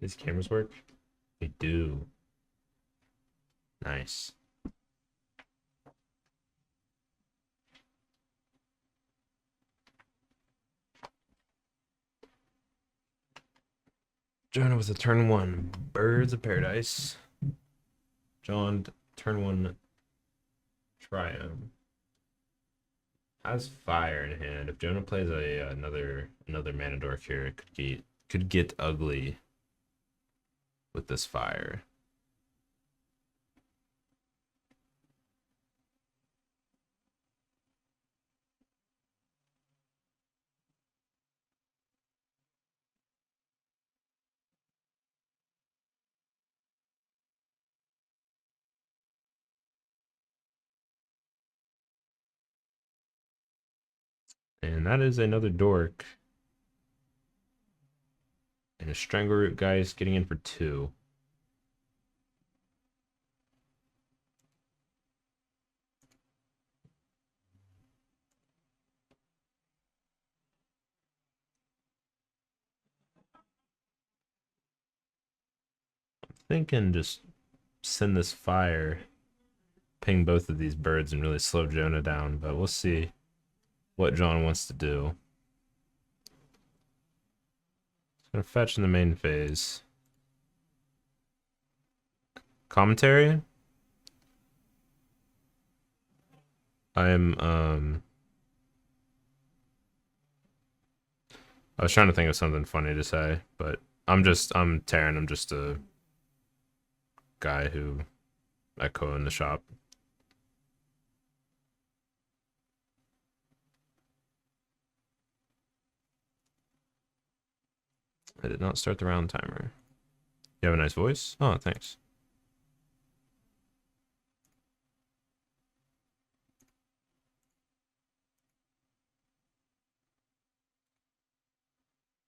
These cameras work? They do. Nice. Jonah with a turn 1. Birds of Paradise. John, turn 1. Triumph. Has fire in hand. If Jonah plays another mana dork here, it could get ugly with this fire. And that is another dork. And a Strangleroot guy is getting in for 2. Thinking just send this fire, ping both of these birds, and really slow Jonah down, but we'll see what John wants to do. He's gonna fetch in the main phase. Commentary? I was trying to think of something funny to say, but I'm Taryn, I'm just a guy who I co-own the shop. I did not start the round timer. You have a nice voice? Oh, thanks.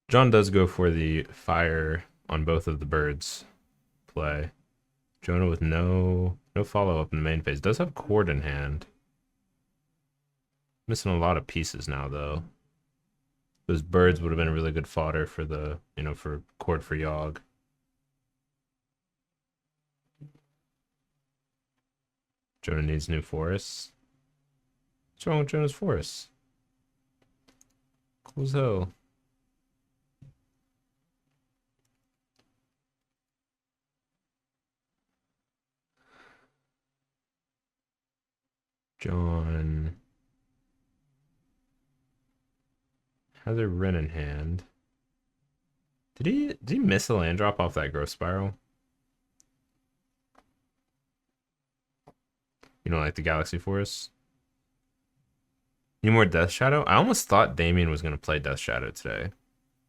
John does go for the fire on both of the birds play. Jonah with no follow-up in the main phase. Does have Cord in hand. Missing a lot of pieces now, though. Those birds would have been a really good fodder for the, for Cord for Yawg. Jonah needs new forests. What's wrong with Jonah's forests? Cool as hell. John has a Wren in hand. Did he miss a land drop off that growth spiral? You know, like the Galaxy Forest? Need more Death Shadow? I almost thought Damien was gonna play Death Shadow today.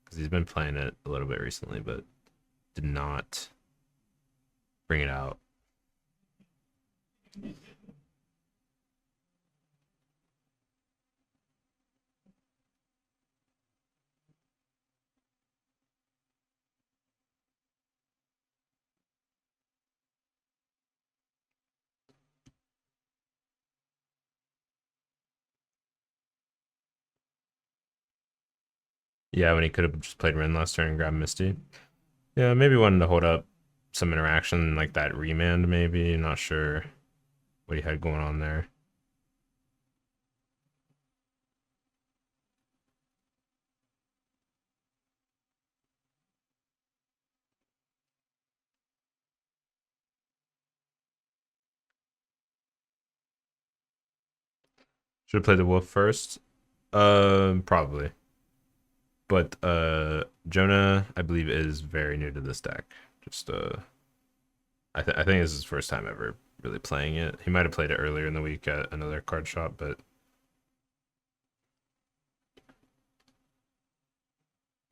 Because he's been playing it a little bit recently, but did not bring it out. Yeah, when he could have just played Ren last turn and grabbed Misty. Yeah, maybe wanted to hold up some interaction like that remand, maybe. Not sure what he had going on there. Should have played the Wolf first. Probably. But Jonah, I believe, is very new to this deck. Just I think this is his first time ever really playing it. He might have played it earlier in the week at another card shop, but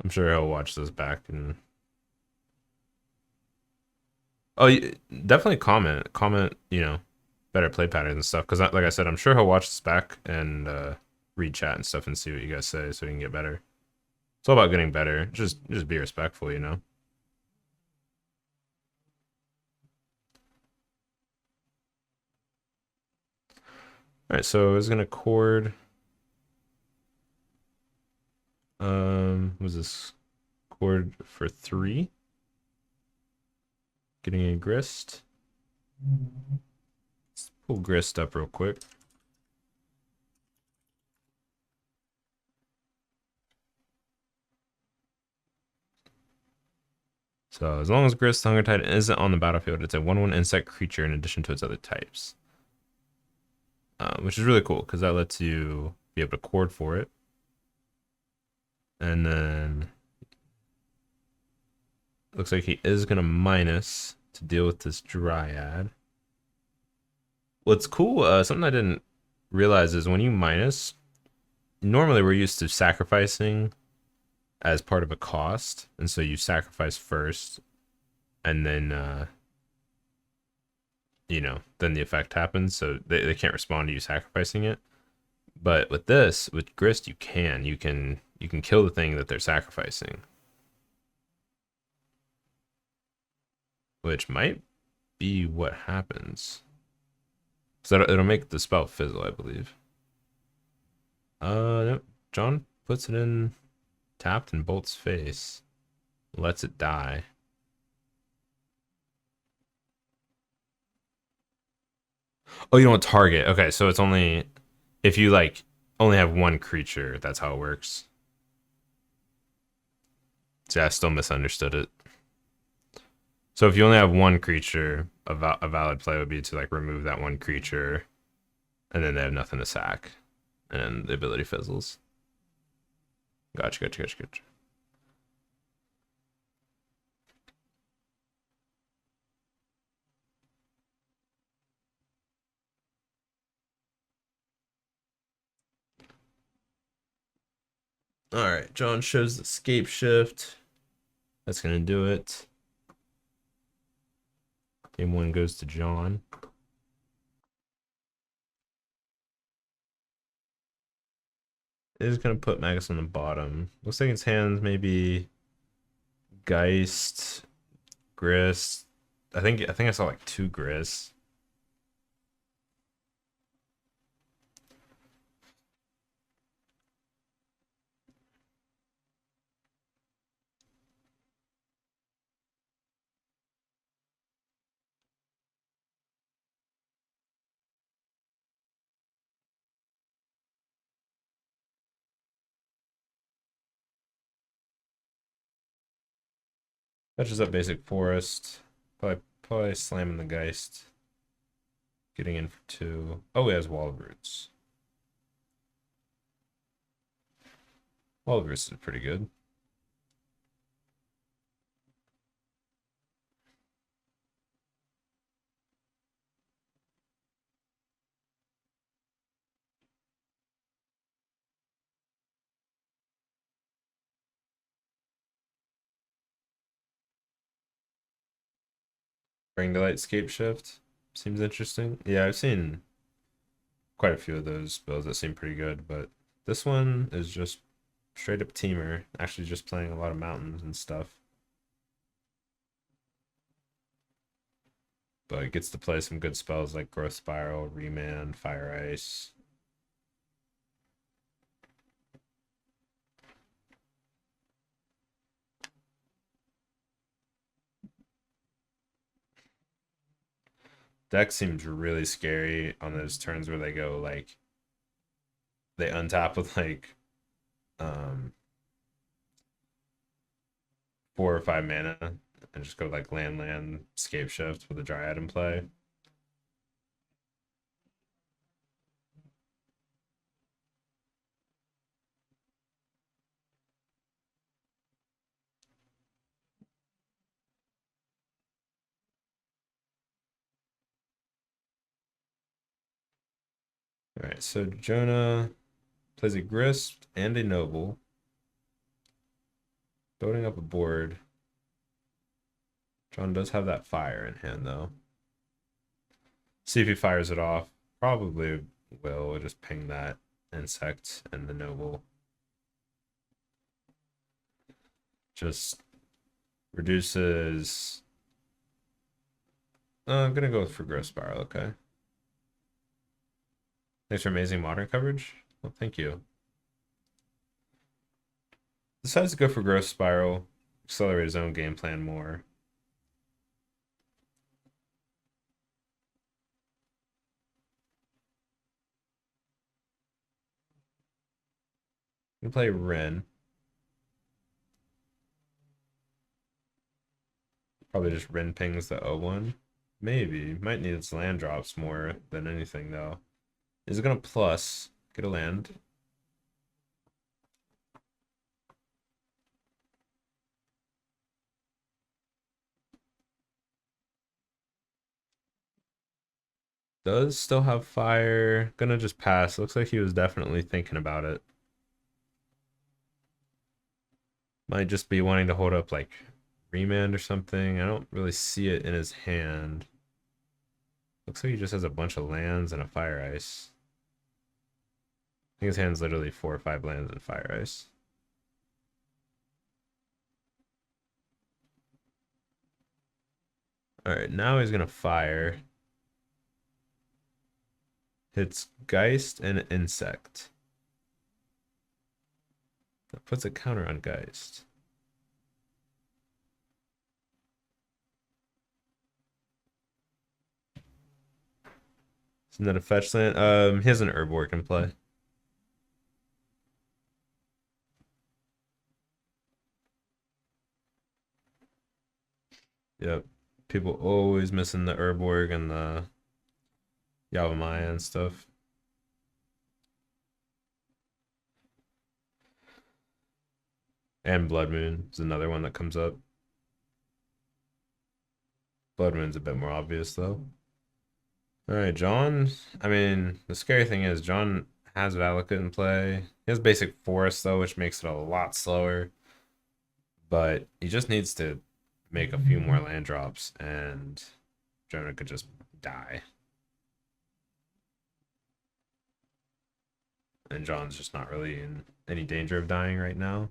I'm sure he'll watch this back and definitely comment, better play patterns and stuff. Because like I said, I'm sure he'll watch this back and read chat and stuff and see what you guys say so he can get better. It's all about getting better. Just be respectful, All right, so I was gonna Cord. Was this Cord for 3? Getting a grist. Let's pull grist up real quick. So as long as Grist Hunger Titan isn't on the battlefield, it's a 1/1 insect creature in addition to its other types. Which is really cool because that lets you be able to cord for it. And then looks like he is going to minus to deal with this Dryad. What's cool, something I didn't realize is when you minus, normally we're used to sacrificing as part of a cost. And so you sacrifice first and then, you know, then the effect happens. So they can't respond to you sacrificing it. But with this, with Grist, you can kill the thing that they're sacrificing. Which might be what happens. So it'll make the spell fizzle, I believe. Nope. John puts it in tapped in Bolt's face. Lets it die. Oh, you don't target. Okay, so it's only if you like only have one creature, that's how it works. See, I still misunderstood it. So if you only have one creature, a valid play would be to like remove that one creature, and then they have nothing to sack, and the ability fizzles. Gotcha. All right, John shows the Scapeshift. That's gonna do it. Game 1 goes to John. Is gonna put Magus on the bottom. Looks like his hands maybe Geist, Grist. I think I saw like 2 Grists. Touches up basic forest. Probably slamming the Geist. Getting in for 2. Oh, he has Wall of Roots. Wall of Roots is pretty good. Bring to Light Scapeshift. Seems interesting. Yeah, I've seen quite a few of those builds that seem pretty good, but this one is just straight up Temur. Actually just playing a lot of mountains and stuff. But it gets to play some good spells like Growth Spiral, Remand, Fire Ice. Deck seems really scary on those turns where they go like they untap with like um 4 or 5 mana and just go like land Scapeshift with a Dryad in play. All right, so Jonah plays a Grist and a Noble, building up a board. John does have that fire in hand though. See if he fires it off. Probably will. We'll just ping that insect and the Noble. Just reduces. I'm gonna go for Growth Spiral, okay. Thanks for amazing modern coverage. Well, thank you. Decides to go for Growth Spiral, accelerate his own game plan more. Gonna play Ren. Probably just Ren pings the O1. Maybe. Might need its land drops more than anything, though. Is it gonna plus? Get a land. Does still have fire. Gonna just pass. Looks like he was definitely thinking about it. Might just be wanting to hold up like remand or something. I don't really see it in his hand. Looks like he just has a bunch of lands and a fire ice. I think his hand's literally 4 or 5 lands and fire ice. Alright, now he's gonna fire. Hits Geist and Insect. That puts a counter on Geist. Isn't that a fetch land? He has an herb work in play. Yep. People always missing the Urborg and the Yawgmoth and stuff. And Blood Moon is another one that comes up. Blood Moon's a bit more obvious though. Alright, John. I mean, the scary thing is John has Valakut in play. He has basic forest though, which makes it a lot slower. But he just needs to make a few more land drops and Jonah could just die. And John's just not really in any danger of dying right now.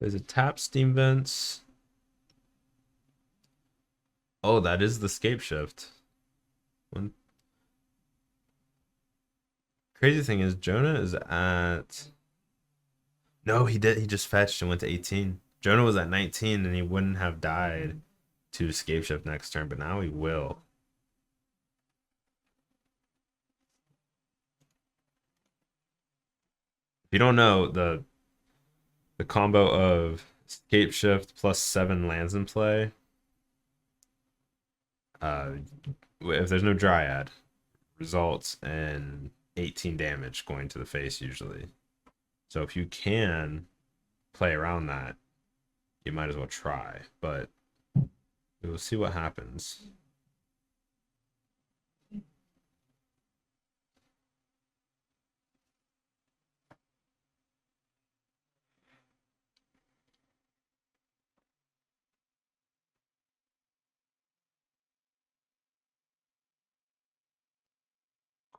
There's a tap steam vents. Oh, that is the Scapeshift. One crazy thing is Jonah is at. No, he did. He just fetched and went to 18. Jonah was at 19 and he wouldn't have died to Scapeshift next turn, but now he will. If you don't know, the combo of Scapeshift plus 7 lands in play, if there's no Dryad, results in 18 damage going to the face usually. So if you can play around that, you might as well try, but we'll see what happens.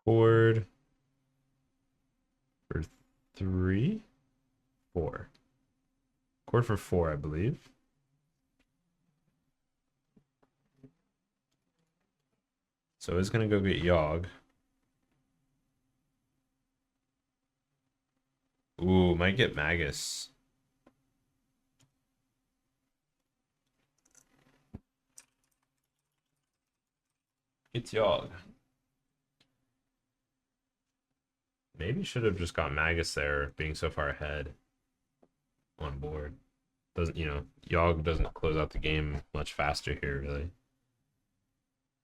Chord for 3, 4. Chord for 4, I believe. So it's gonna go get Yawg. Ooh, might get Magus. It's Yawg. Maybe should have just got Magus there, being so far ahead on board. Doesn't, Yawg doesn't close out the game much faster here, really.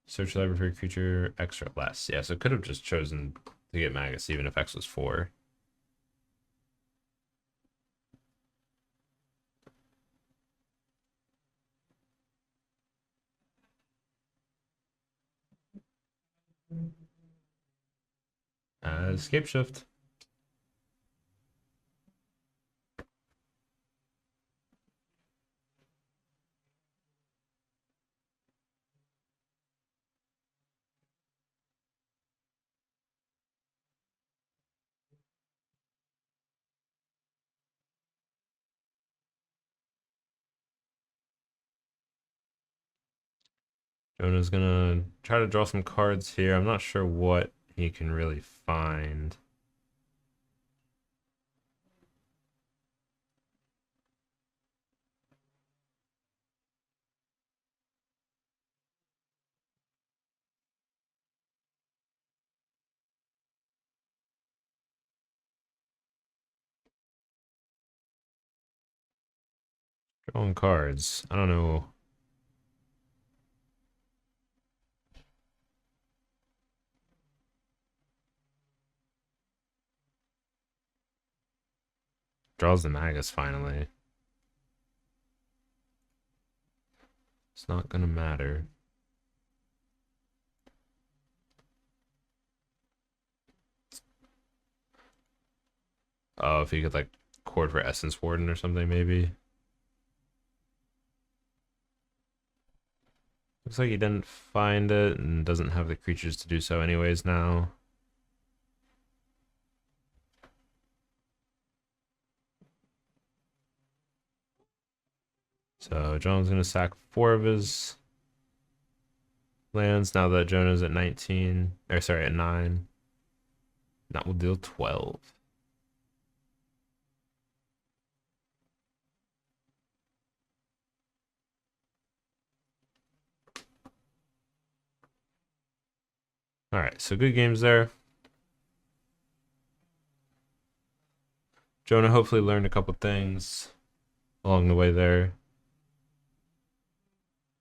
Search library for creature, X or less. Yeah, so could have just chosen to get Magus even if X was 4. Scapeshift. Jonah's gonna try to draw some cards here. I'm not sure what he can really find. Drawing cards. I don't know. Draws the Magus finally. It's not gonna matter. Oh, if you could like chord for Essence Warden or something, maybe. Looks like he didn't find it and doesn't have the creatures to do so anyways now. So Jonah's gonna sack 4 of his lands now that Jonah's at 19. Or sorry, at 9. That will deal 12. Alright, so good games there. Jonah hopefully learned a couple things along the way there.